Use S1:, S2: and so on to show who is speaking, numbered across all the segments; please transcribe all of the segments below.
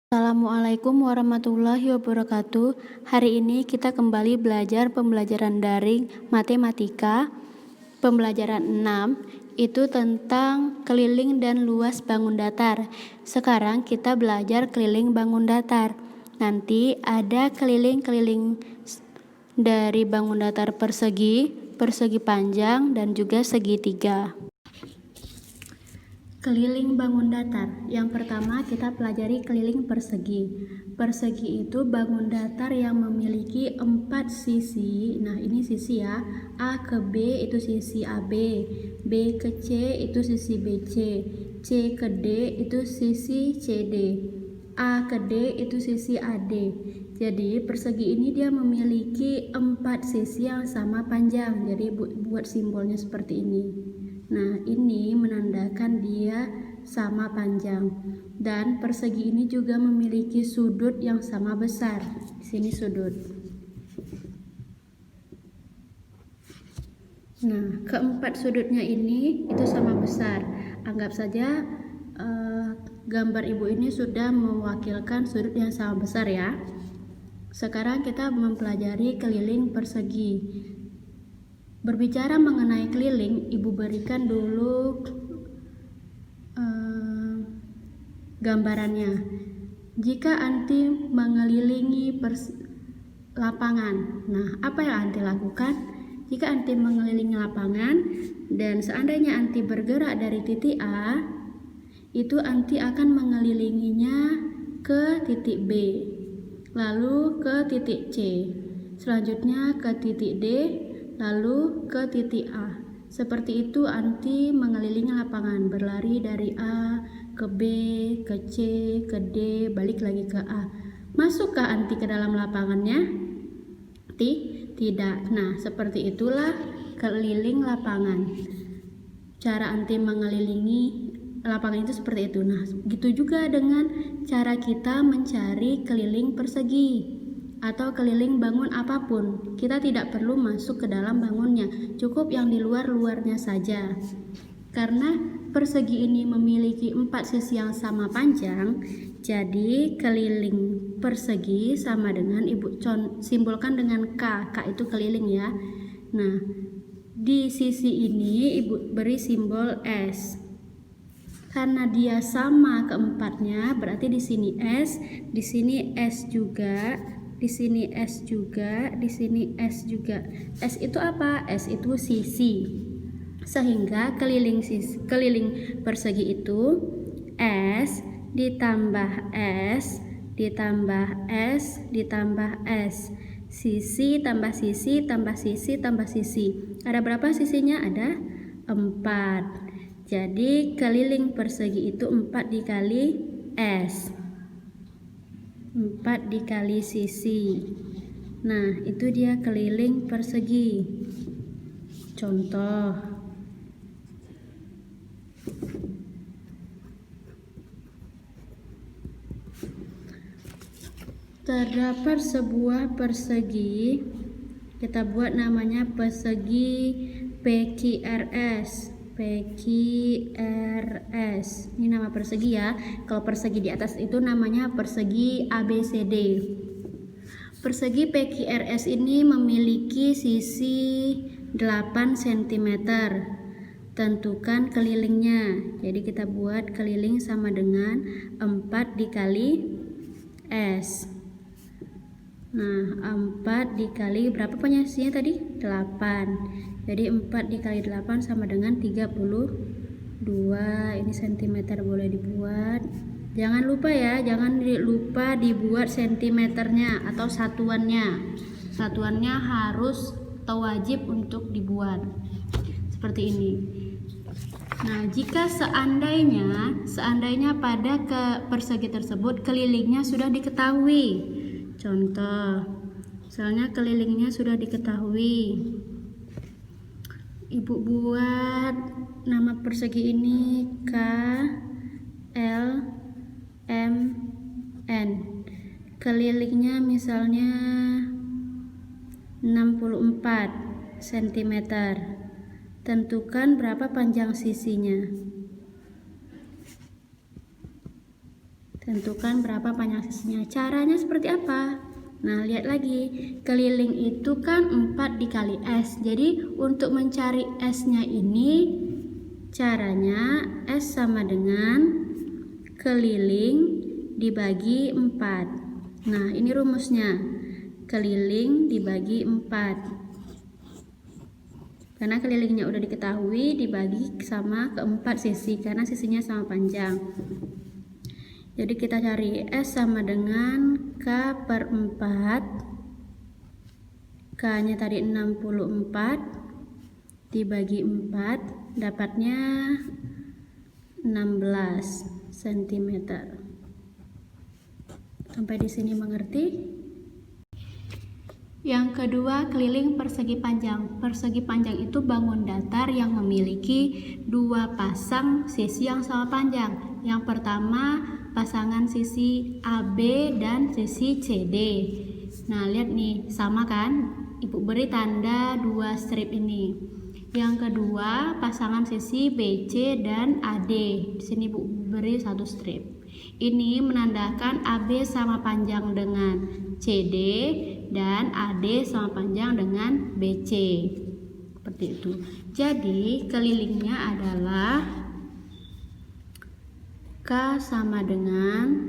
S1: Assalamualaikum warahmatullahi wabarakatuh. Hari ini kita kembali belajar pembelajaran daring matematika. Pembelajaran 6 itu tentang keliling dan luas bangun datar. Sekarang kita belajar keliling bangun datar. Nanti ada keliling-keliling dari bangun datar persegi, persegi panjang, dan juga segitiga. Keliling bangun datar. Yang pertama kita pelajari keliling persegi. Persegi itu bangun datar yang memiliki 4 sisi. Nah, ini sisi ya. A ke B itu sisi AB, B ke C itu sisi BC, C ke D itu sisi CD, A ke D itu sisi AD. Jadi persegi ini dia memiliki 4 sisi yang sama panjang. Jadi buat simbolnya seperti ini. Nah, ini menandakan dia sama panjang. Dan persegi ini juga memiliki sudut yang sama besar. Di sini sudut. Nah, keempat sudutnya ini itu sama besar. Anggap saja gambar ibu ini sudah mewakilkan sudut yang sama besar ya. Sekarang kita mempelajari keliling persegi. Berbicara mengenai keliling, ibu berikan dulu gambarannya. Jika anti mengelilingi lapangan, nah apa yang anti lakukan? Jika anti mengelilingi lapangan dan seandainya anti bergerak dari titik A, itu anti akan mengelilinginya ke titik B, lalu ke titik C, selanjutnya ke titik D, lalu ke titik A. Seperti itu anti mengelilingi lapangan, berlari dari A ke B, ke C, ke D, balik lagi ke A. Masukkah anti ke dalam lapangannya? Tidak. Nah, seperti itulah keliling lapangan. Cara anti mengelilingi lapangan itu seperti itu. Nah, gitu juga dengan cara kita mencari keliling persegi atau keliling bangun apapun. Kita tidak perlu masuk ke dalam bangunnya, cukup yang di luar-luarnya saja. Karena persegi ini memiliki 4 sisi yang sama panjang, jadi keliling persegi sama dengan ibu simbolkan dengan K. K itu keliling ya. Nah, di sisi ini ibu beri simbol S. Karena dia sama keempatnya, berarti di sini S, di sini S juga, di sini S juga, di sini S juga. S itu apa? S itu sisi. Sehingga keliling persegi itu S ditambah S ditambah S ditambah S. Sisi tambah sisi tambah sisi tambah sisi. Ada berapa sisinya? Ada 4. Jadi keliling persegi itu 4 dikali S, 4 dikali sisi. Nah, itu dia keliling persegi. Contoh, terdapat sebuah persegi, kita buat namanya persegi PQRS. PQRS. Ini nama persegi ya. Kalau persegi di atas itu namanya persegi ABCD. Persegi PQRS ini memiliki sisi 8 cm. Tentukan kelilingnya. Jadi kita buat keliling sama dengan 4 dikali S. Nah, 4 dikali berapa sisinya tadi? 8. Jadi 4 dikali 8 sama dengan 32. Ini cm boleh dibuat. Jangan lupa ya, jangan lupa dibuat sentimeternya atau satuannya. Satuannya harus atau wajib untuk dibuat. Seperti ini. Nah, jika seandainya pada persegi tersebut kelilingnya sudah diketahui. Contoh, misalnya kelilingnya sudah diketahui. Ibu buat nama persegi ini K, L, M, N. Kelilingnya misalnya 64 cm. Tentukan berapa panjang sisinya. Tentukan berapa panjang sisinya. Caranya seperti apa? Nah, lihat lagi. Keliling itu kan 4 dikali S. Jadi untuk mencari S-nya ini, caranya S sama dengan keliling dibagi 4. Nah, ini rumusnya. Keliling dibagi 4. Karena kelilingnya udah diketahui, dibagi sama keempat sisi karena sisinya sama panjang. Jadi kita cari S sama dengan K per 4. K-nya tadi 64 dibagi 4, dapatnya 16 cm. Sampai di sini mengerti? Yang kedua, keliling persegi panjang. Persegi panjang itu bangun datar yang memiliki dua pasang sisi yang sama panjang. Yang pertama, pasangan sisi AB dan sisi CD. Nah, lihat nih, sama kan? Ibu beri tanda dua strip ini. Yang kedua, pasangan sisi BC dan AD. Di sini Ibu beri satu strip. Ini menandakan AB sama panjang dengan CD dan AD sama panjang dengan BC. Seperti itu. Jadi kelilingnya adalah K sama dengan,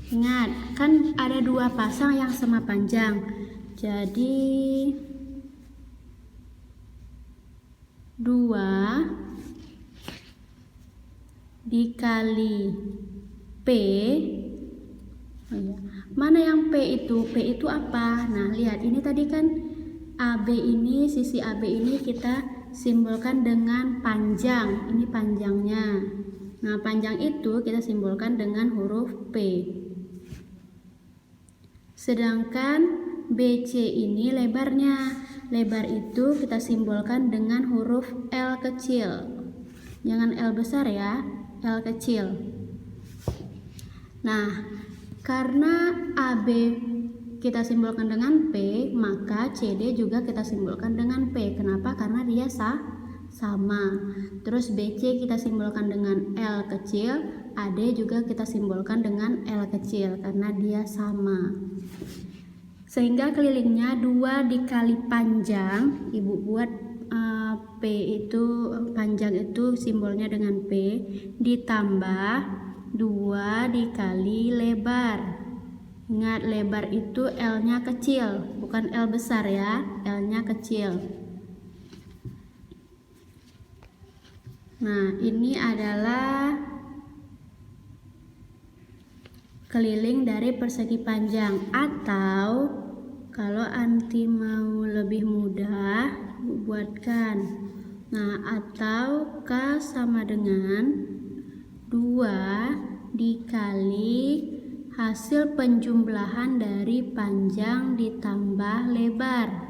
S1: ingat kan ada dua pasang yang sama panjang. Jadi 2 dikali P. Mana yang P itu? P itu apa? Nah, lihat ini tadi kan AB ini, sisi AB ini kita simbolkan dengan panjang. Ini panjangnya. Nah, panjang itu kita simbolkan dengan huruf P. Sedangkan BC ini lebarnya. Lebar itu kita simbolkan dengan huruf L kecil. Jangan L besar ya, L kecil. Nah, karena AB kita simbolkan dengan P, maka CD juga kita simbolkan dengan P. Kenapa? Karena dia sama. Terus BC kita simbolkan dengan L kecil, AD juga kita simbolkan dengan L kecil karena dia sama. Sehingga kelilingnya 2 dikali panjang. Ibu buat P itu, panjang itu simbolnya dengan P, ditambah 2 dikali lebar. Ingat, lebar itu L-nya kecil, bukan L besar ya, L-nya kecil. Nah, ini adalah keliling dari persegi panjang. Atau kalau anti mau lebih mudah, buatkan. Nah, atau K sama dengan 2 dikali hasil penjumlahan dari panjang ditambah lebar.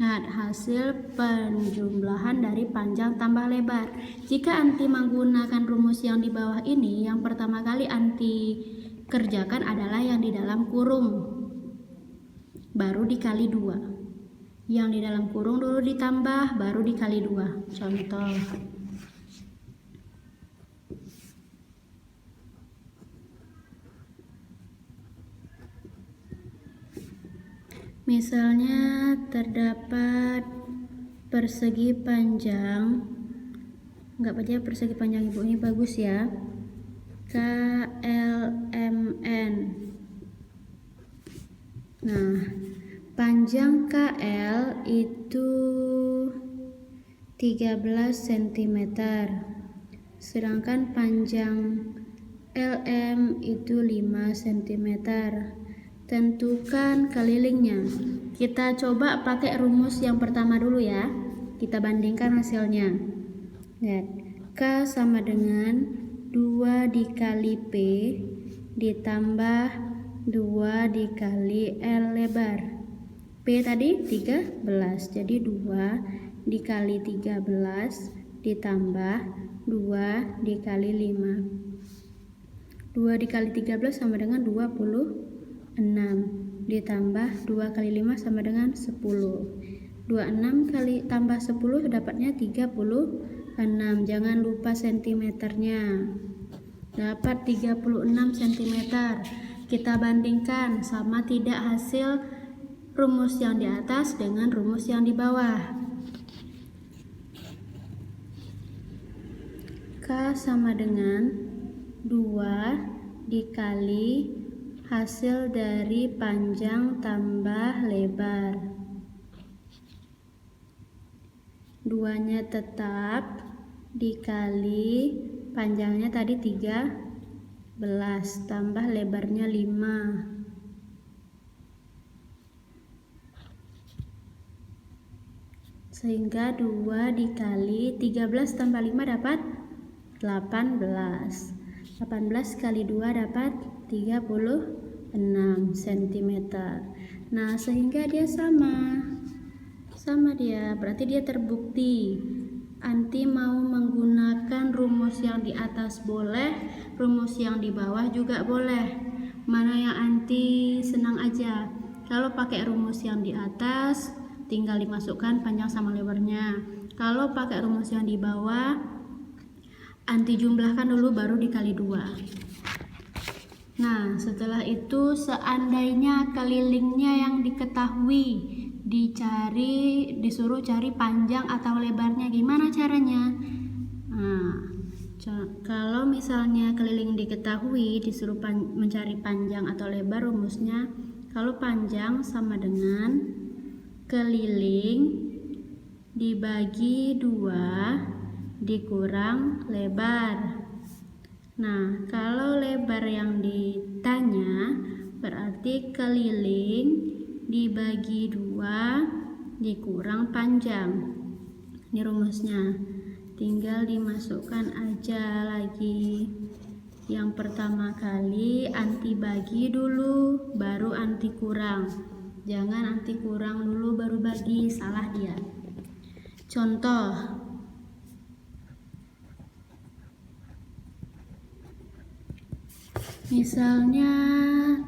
S1: Nah, hasil penjumlahan dari panjang tambah lebar. Jika anti menggunakan rumus yang di bawah ini, yang pertama kali anti kerjakan adalah yang di dalam kurung, baru dikali 2. Yang di dalam kurung dulu ditambah, baru dikali 2. Contoh. Misalnya terdapat persegi panjang, anggap aja persegi panjang Ibu ini bagus ya, KLMN. Nah, panjang KL itu 13 cm, sedangkan panjang LM itu 5 cm. Tentukan kelilingnya. Kita coba pakai rumus yang pertama dulu ya. Kita bandingkan hasilnya. Lihat, K sama dengan 2 dikali P ditambah 2 dikali L lebar. P tadi 13, jadi 2 dikali 13 ditambah 2 dikali 5. 2 dikali 13 sama dengan 26 ditambah 2 kali 5 sama dengan 10. 26 kali tambah 10 dapatnya 36. Jangan lupa sentimeternya. dapat 36 cm. Kita bandingkan sama tidak hasil rumus yang di atas dengan rumus yang di bawah. K sama dengan 2 dikali hasil dari panjang tambah lebar. 2-nya tetap dikali panjangnya tadi 13 tambah lebarnya 5. Sehingga 2 dikali 13 tambah 5 dapat 18. 18 kali 2 dapat 36 cm. Nah, sehingga dia sama dia, berarti dia terbukti. Anti mau menggunakan rumus yang di atas boleh, rumus yang di bawah juga boleh. Mana yang Anti senang aja. Kalau pakai rumus yang di atas, tinggal dimasukkan panjang sama lebarnya. Kalau pakai rumus yang di bawah, Anti jumlahkan dulu baru dikali 2. Nah, setelah itu seandainya kelilingnya yang diketahui, disuruh cari panjang atau lebarnya, gimana caranya? Nah, kalau misalnya keliling diketahui, disuruh mencari panjang atau lebar, rumusnya kalau panjang sama dengan keliling dibagi 2 dikurang lebar. Nah, kalau lebar yang ditanya berarti keliling dibagi 2 dikurang panjang. Ini rumusnya. Tinggal dimasukkan aja lagi. Yang pertama kali Anti bagi dulu, baru Anti kurang. Jangan Anti kurang dulu baru bagi, salah dia. Contoh. Misalnya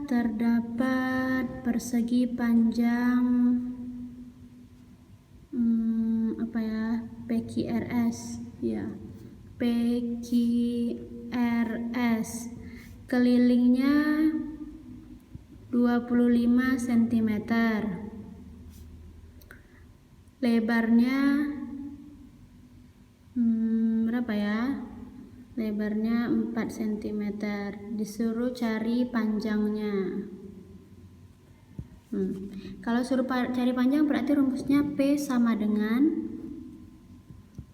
S1: terdapat persegi panjang PQRS ya. PQRS kelilingnya 25 cm. Lebarnya berapa ya? Lebarnya 4 cm. Disuruh cari panjangnya. Kalau suruh cari panjang berarti rumusnya P sama dengan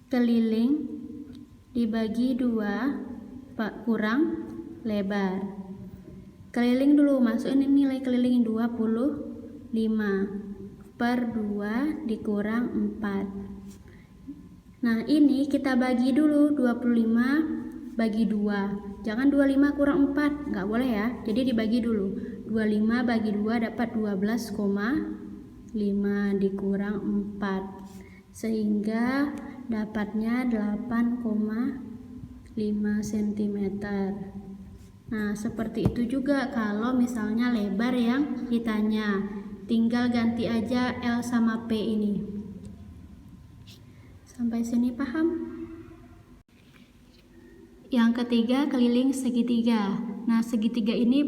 S1: keliling dibagi 2 kurang lebar. Keliling dulu, masukin nilai keliling 25 per 2 dikurang 4. Nah, ini kita bagi dulu 25 bagi 2. Jangan 25 kurang 4, nggak boleh ya. Jadi dibagi dulu. 25 bagi 2 dapat 12,5 dikurang 4. Sehingga dapatnya 8,5 cm. Nah, seperti itu juga kalau misalnya lebar yang ditanya. Tinggal ganti aja L sama P ini. Sampai sini paham? Yang ketiga, keliling segitiga. Nah, segitiga ini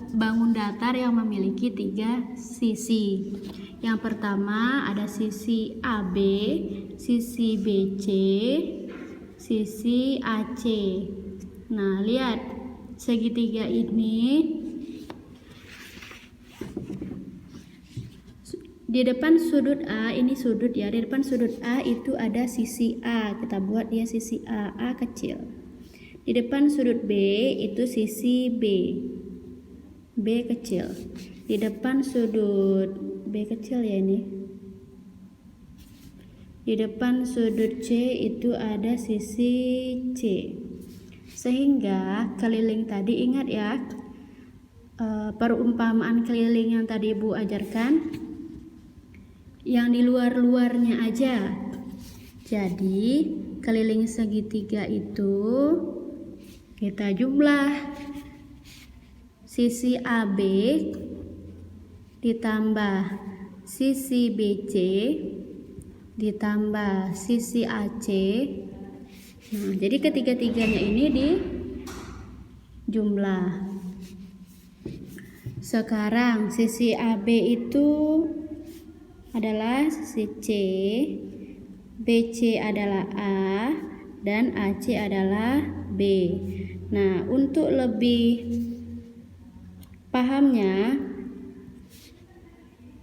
S1: bangun datar yang memiliki 3 sisi. Yang pertama ada sisi AB, sisi BC, sisi AC. Nah, lihat segitiga ini di depan sudut A, ini sudut ya. Di depan sudut A itu ada sisi A. Kita buat dia sisi A, A kecil. Di depan sudut B itu sisi B, B kecil. Di depan sudut B kecil ya ini. Di depan sudut C itu ada sisi C. Sehingga keliling tadi ingat ya, perumpamaan keliling yang tadi Ibu ajarkan, yang di luar-luarnya aja. Jadi keliling segitiga itu kita jumlah sisi AB ditambah sisi BC ditambah sisi AC. Nah, jadi ketiga-tiganya ini jumlah. Sekarang sisi AB itu adalah sisi C, BC adalah A, dan AC adalah B. Nah, untuk lebih pahamnya,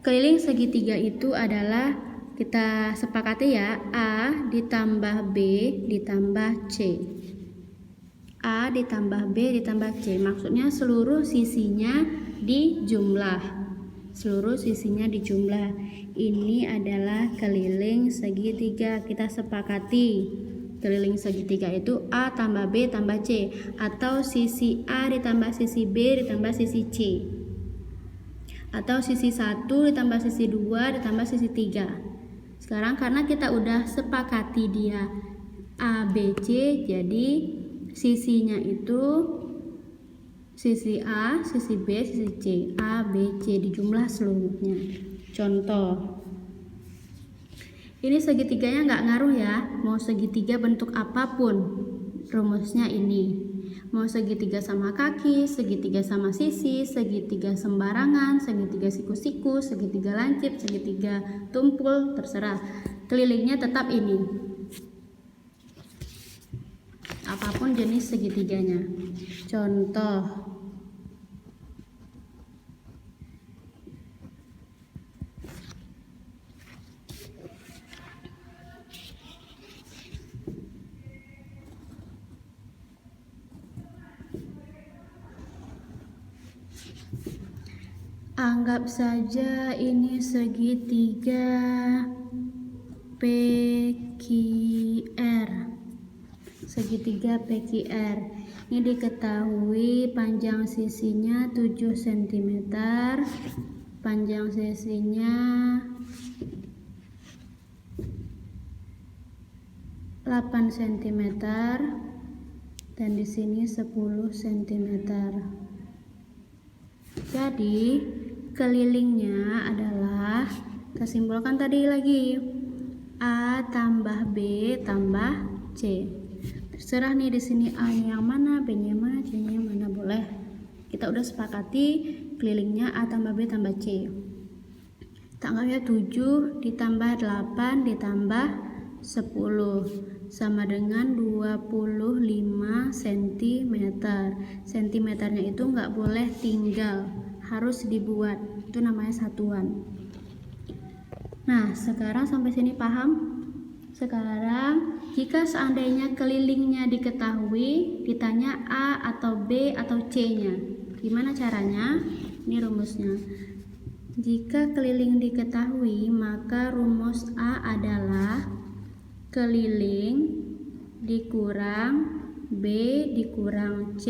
S1: keliling segitiga itu adalah, kita sepakati ya, A ditambah B ditambah C. A ditambah B ditambah C, maksudnya seluruh sisinya dijumlah. Seluruh sisinya dijumlah. Ini adalah keliling segitiga. Kita sepakati keliling segitiga itu A tambah B tambah C, atau sisi A ditambah sisi B ditambah sisi C, atau sisi 1 ditambah sisi 2 ditambah sisi 3. Sekarang karena kita udah sepakati dia A, B, C, jadi sisinya itu sisi A, sisi B, sisi C. A, B, C dijumlah seluruhnya. Contoh, ini segitiganya nggak ngaruh ya, mau segitiga bentuk apapun, rumusnya ini. Mau segitiga sama kaki, segitiga sama sisi, segitiga sembarangan, segitiga siku-siku, segitiga lancip, segitiga tumpul, terserah. Kelilingnya tetap ini. Apapun jenis segitiganya. Contoh, anggap saja ini segitiga PQR. Segitiga PQR. Ini diketahui panjang sisinya 7 cm, panjang sisinya 8 cm, dan di sini 10 cm. Jadi kelilingnya adalah, kita simpulkan tadi lagi, A tambah B tambah C. Terserah nih di sini A-nya yang mana, B-nya yang mana, C-nya yang mana, boleh. Kita udah sepakati kelilingnya A tambah B tambah C. Tanggalnya 7 ditambah 8 ditambah 10 sama dengan 25 cm. Sentimeternya itu nggak boleh tinggal, harus dibuat, itu namanya satuan. Nah, sekarang sampai sini paham? Sekarang jika seandainya kelilingnya diketahui, ditanya A atau B atau C-nya, gimana caranya? Ini rumusnya. Jika keliling diketahui, maka rumus A adalah keliling dikurang B dikurang C.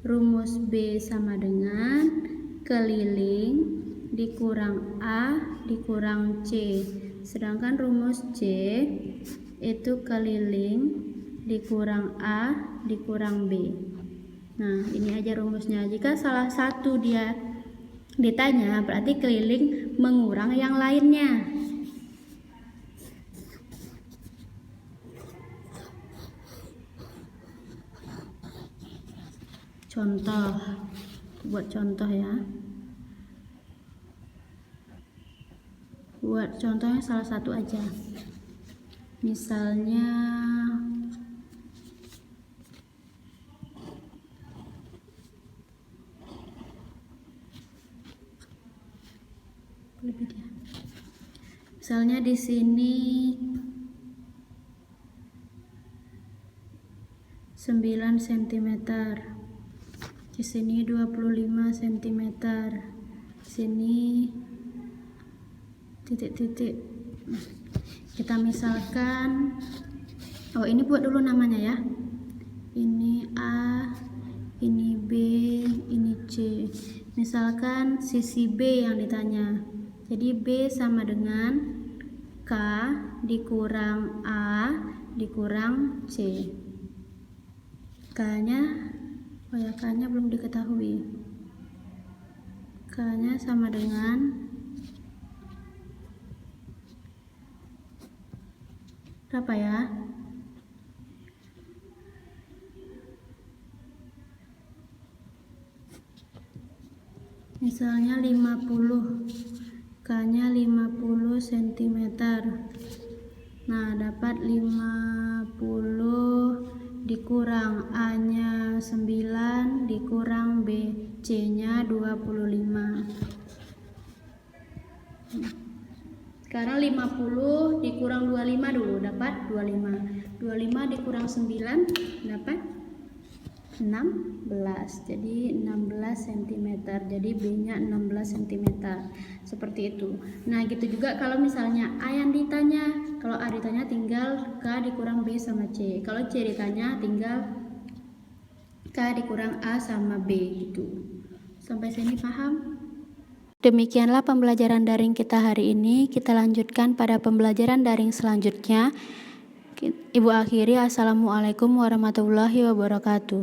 S1: Rumus B sama dengan keliling dikurang A dikurang C. Sedangkan rumus C itu keliling dikurang A dikurang B. Nah, ini aja rumusnya. Jika salah satu dia ditanya, berarti keliling mengurang yang lainnya. Contoh, buat contoh ya. Buat contohnya salah satu aja. Misalnya lebih dia. Misalnya di sini 9 cm. Di sini 25 cm. Di sini titik-titik. Kita misalkan, oh ini buat dulu namanya ya. Ini A, ini B, ini C. Misalkan sisi B yang ditanya. Jadi B sama dengan K dikurang A dikurang C. K-nya, oh ya, K-nya belum diketahui. K-nya sama dengan berapa ya? Misalnya 50, K-nya 50 cm. Nah, dapat 50 dikurang A-nya 9 dikurang B, C-nya 25. Sekarang 50 dikurang 25 dulu, dapat 25. 25 dikurang 9 dapat 16. Jadi 16 cm. Jadi B-nya 16 cm. Seperti itu. Nah, gitu juga kalau misalnya A yang ditanya. Kalau A ditanya tinggal K dikurang B sama C. Kalau C ditanya tinggal K dikurang A sama B gitu. Sampai sini paham? Demikianlah pembelajaran daring kita hari ini. Kita lanjutkan pada pembelajaran daring selanjutnya. Ibu akhiri, assalamualaikum warahmatullahi wabarakatuh.